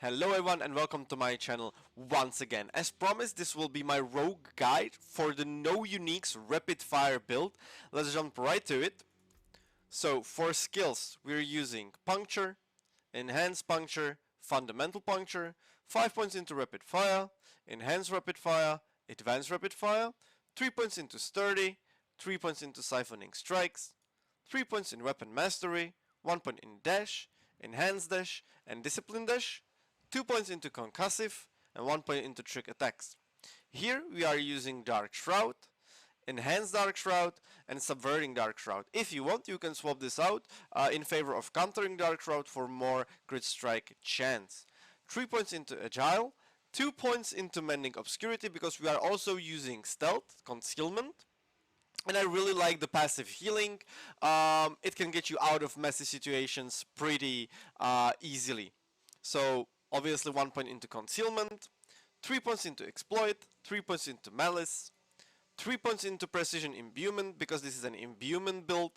Hello everyone and welcome to my channel once again. As promised, this will be my rogue guide for the no uniques rapid fire build. Let's jump right to it. So for skills, we're using puncture, enhanced puncture, fundamental puncture, 5 points into rapid fire, enhanced rapid fire, advanced rapid fire, 3 points into sturdy, 3 points into siphoning strikes, 3 points in weapon mastery, 1 point in dash, enhanced dash, and discipline dash, 2 points into concussive, and 1 point into trick attacks. Here we are using Dark Shroud, enhanced Dark Shroud, and subverting Dark Shroud. If you want, you can swap this out in favor of countering Dark Shroud for more crit strike chance. 3 points into agile, 2 points into mending obscurity because we are also using stealth, concealment. And I really like the passive healing. It can get you out of messy situations pretty easily. So obviously 1 point into concealment, 3 points into exploit, 3 points into malice, 3 points into precision imbuement because this is an imbuement build,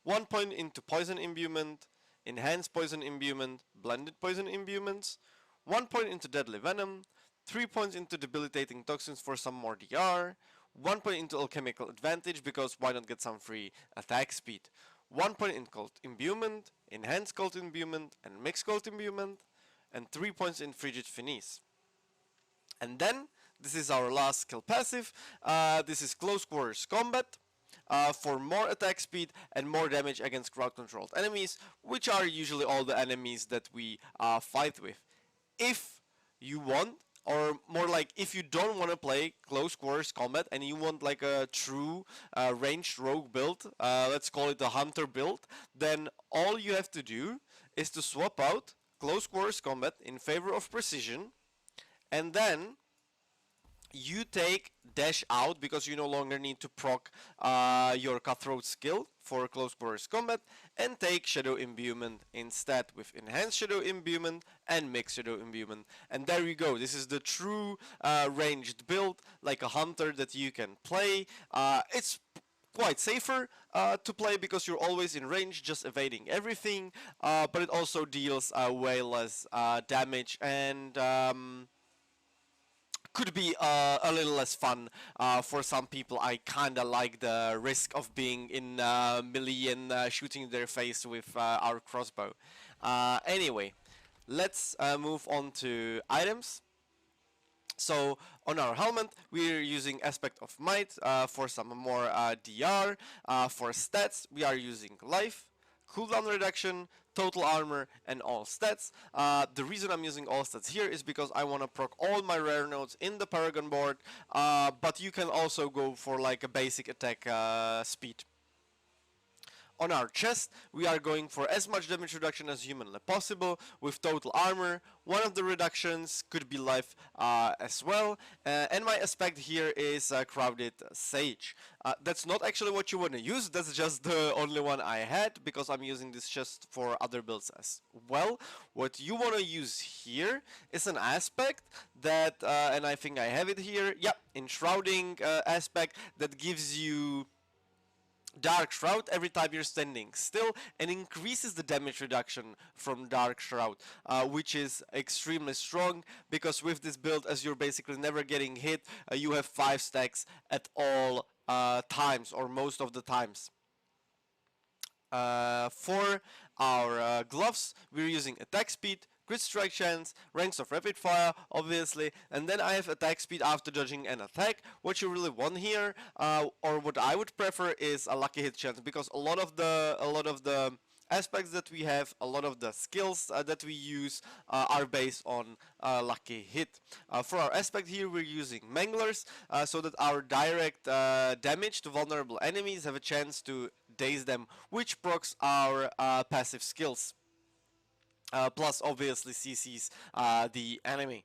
1 point into poison imbuement, enhanced poison imbuement, blended poison imbuements, 1 point into deadly venom, 3 points into debilitating toxins for some more DR, 1 point into alchemical advantage because why not get some free attack speed, 1 point in cult imbuement, enhanced cult imbuement, and mixed cult imbuement, and 3 points in frigid finis. And then this is our last skill passive. This is close quarters combat for more attack speed and more damage against crowd controlled enemies, which are usually all the enemies that we fight with. If you want, or more like if you don't want to play close quarters combat and you want like a true ranged rogue build, let's call it a hunter build, then all you have to do is to swap out close quarters combat in favor of precision, and then you take dash out because you no longer need to proc your cutthroat skill for close quarters combat, and take shadow imbuement instead with enhanced shadow imbuement and mixed shadow imbuement. And there you go, this is the true ranged build, like a hunter that you can play. It's quite safer to play because you're always in range, just evading everything, but it also deals way less damage and could be a little less fun for some people. I kinda like the risk of being in melee and shooting their face with our crossbow. Anyway, let's move on to items. So on our helmet, we're using Aspect of Might for some more DR. For stats, we are using Life, cooldown reduction, total armor, and all stats. The reason I'm using all stats here is because I want to proc all my rare nodes in the Paragon Board, but you can also go for like a basic attack speed. On our chest, we are going for as much damage reduction as humanly possible with total armor. One of the reductions could be life as well. And my aspect here is Crowded Sage. That's not actually what you want to use, that's just the only one I had because I'm using this just for other builds as well. What you want to use here is an aspect that, and I think I have it here, yeah, Enshrouding aspect that gives you Dark Shroud every time you're standing still and increases the damage reduction from Dark Shroud, which is extremely strong because with this build, as you're basically never getting hit, you have 5 stacks at all times, or most of the times. For our gloves, we're using attack speed, crit strike chance, ranks of rapid fire, obviously, and then I have attack speed after dodging an attack. What you really want here, or what I would prefer, is a lucky hit chance, because a lot of the aspects that we have, a lot of the skills that we use are based on lucky hit. For our aspect here, we're using Manglers, so that our direct damage to vulnerable enemies have a chance to daze them, which procs our passive skills. Plus obviously CCs the enemy.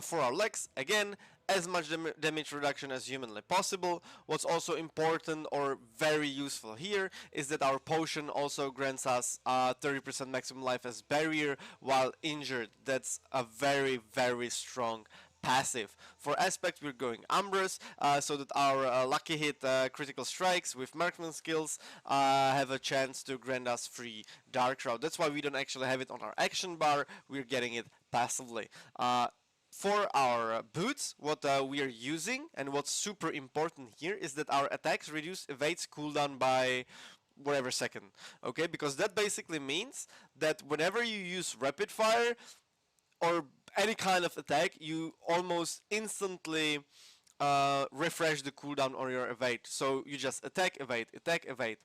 For our legs, again, as much damage reduction as humanly possible. What's also important or very useful here is that our potion also grants us 30% maximum life as barrier while injured. That's a very, very strong passive. For aspect, we're going Ambrose, so that our lucky hit critical strikes with marksman skills have a chance to grant us free Dark Shroud. That's why we don't actually have it on our action bar, we're getting it passively. For our boots, what we are using and what's super important here is that our attacks reduce evades cooldown by whatever second, okay? Because that basically means that whenever you use rapid fire or any kind of attack, you almost instantly refresh the cooldown on your evade. So you just attack, evade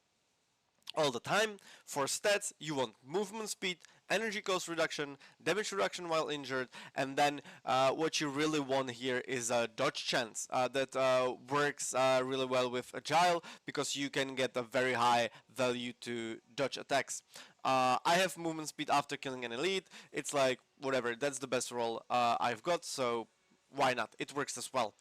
all the time. For stats, you want movement speed, energy cost reduction, damage reduction while injured, and then what you really want here is a dodge chance that works really well with agile, because you can get a very high value to dodge attacks. I have movement speed after killing an elite. It's like whatever, that's the best roll I've got, so why not? It works as well.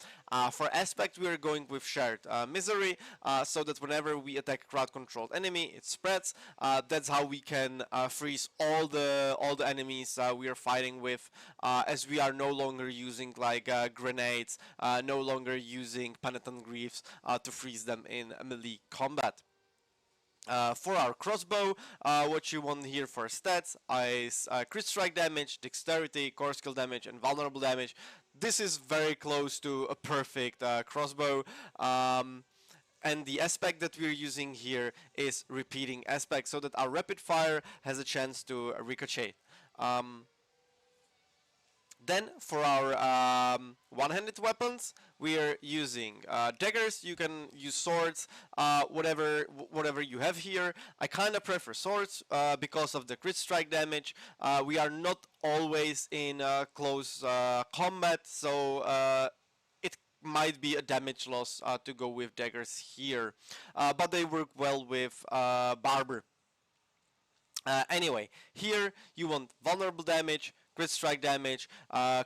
For aspect, we are going with shared misery, so that whenever we attack a crowd-controlled enemy, it spreads. That's how we can freeze all the enemies we are fighting with, as we are no longer using like grenades, no longer using penitent greaves to freeze them in melee combat. For our crossbow, what you want here for stats is crit strike damage, dexterity, core skill damage, and vulnerable damage. This is very close to a perfect crossbow. And the aspect that we're using here is repeating aspect, so that our rapid fire has a chance to ricochet. Then for our one-handed weapons, we are using daggers. You can use swords, whatever you have here. I kind of prefer swords because of the crit strike damage. We are not always in close combat, so it might be a damage loss to go with daggers here, but they work well with barber. Anyway, here you want vulnerable damage, crit strike damage,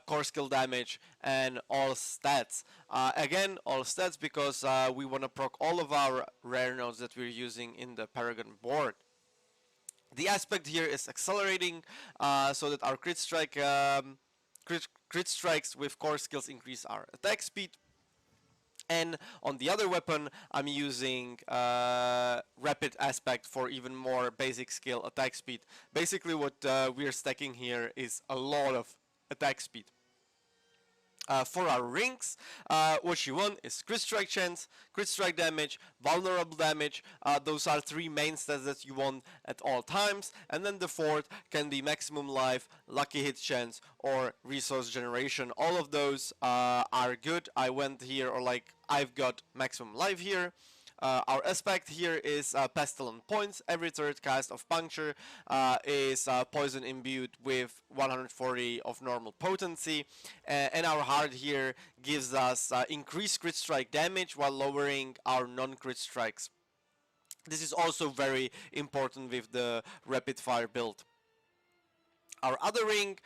core skill damage, and all stats. Again, all stats because we want to proc all of our rare nodes that we're using in the Paragon board. The aspect here is accelerating, so that our crit strikes with core skills increase our attack speed. And on the other weapon, I'm using rapid aspect for even more basic skill attack speed. Basically what we're stacking here is a lot of attack speed. For our rings, what you want is crit strike chance, crit strike damage, vulnerable damage. Those are three main stats that you want at all times, and then the fourth can be maximum life, lucky hit chance, or resource generation. All of those are good. I went here, or like I've got maximum life here. Our aspect here is pestilent points. Every third cast of puncture is poison imbued with 140 of normal potency, and our heart here gives us increased crit strike damage while lowering our non-crit strikes. This is also very important with the rapid fire build. Our other ring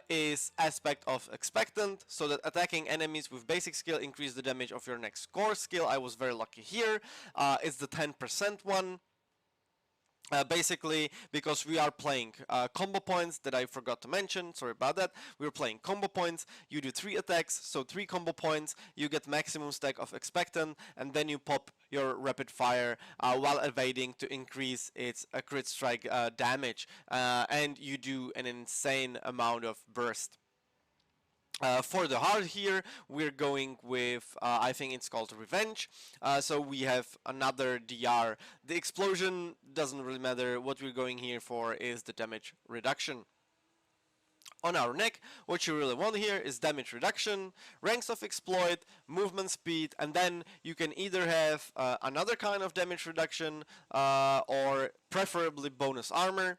is aspect of expectant, so that attacking enemies with basic skill increase the damage of your next core skill. I was very lucky here. It's the 10% one. Basically, because we are playing combo points that I forgot to mention, sorry about that. We're playing combo points. You do 3 attacks, so 3 combo points. You get maximum stack of expectant, and then you pop your rapid fire while evading to increase its crit strike damage, and you do an insane amount of burst. For the heart here, we're going with, I think it's called Revenge. So we have another DR. The explosion doesn't really matter. What we're going here for is the damage reduction. On our neck, what you really want here is damage reduction, ranks of exploit, movement speed, and then you can either have another kind of damage reduction or preferably bonus armor.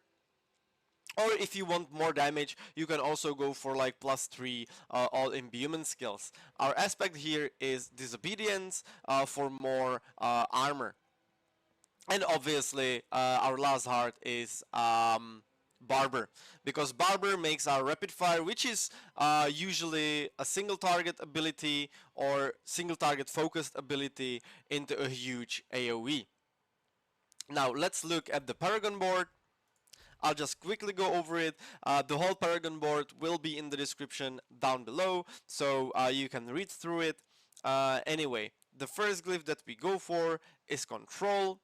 Or if you want more damage, you can also go for like +3 all imbuement skills. Our aspect here is disobedience for more armor. And obviously our last heart is Barber, because Barber makes our rapid fire, which is usually a single target ability or single target focused ability, into a huge AoE. Now let's look at the Paragon board. I'll just quickly go over it. The whole Paragon board will be in the description down below, so you can read through it. Anyway, the first glyph that we go for is control.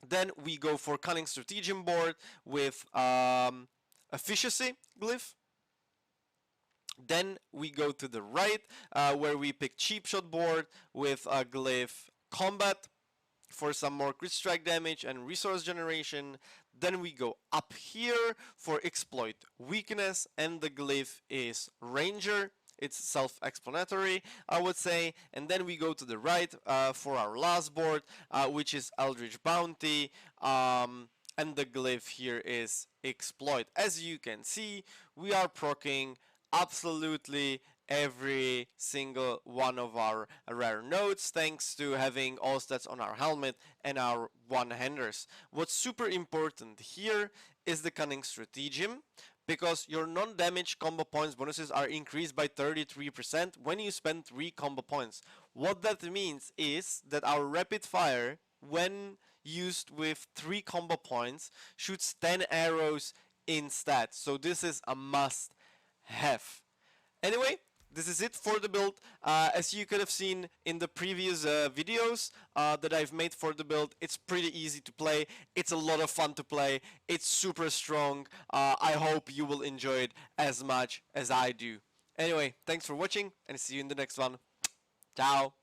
Then we go for cunning stratagem board with efficiency glyph. Then we go to the right where we pick cheap shot board with a glyph combat for some more crit strike damage and resource generation. Then we go up here for exploit weakness, and the glyph is ranger. It's self-explanatory, I would say. And then we go to the right for our last board, which is Eldritch Bounty. And the glyph here is exploit. As you can see, we are proccing absolutely every single one of our rare nodes thanks to having all stats on our helmet and our one-handers. What's super important here is the cunning stratagem, because your non-damage combo points bonuses are increased by 33% when you spend 3 combo points. What that means is that our rapid fire, when used with 3 combo points, shoots 10 arrows instead. So this is a must have. Anyway, this is it for the build. As you could have seen in the previous videos that I've made for the build, it's pretty easy to play. It's a lot of fun to play. It's super strong. I hope you will enjoy it as much as I do. Anyway, thanks for watching and see you in the next one. Ciao.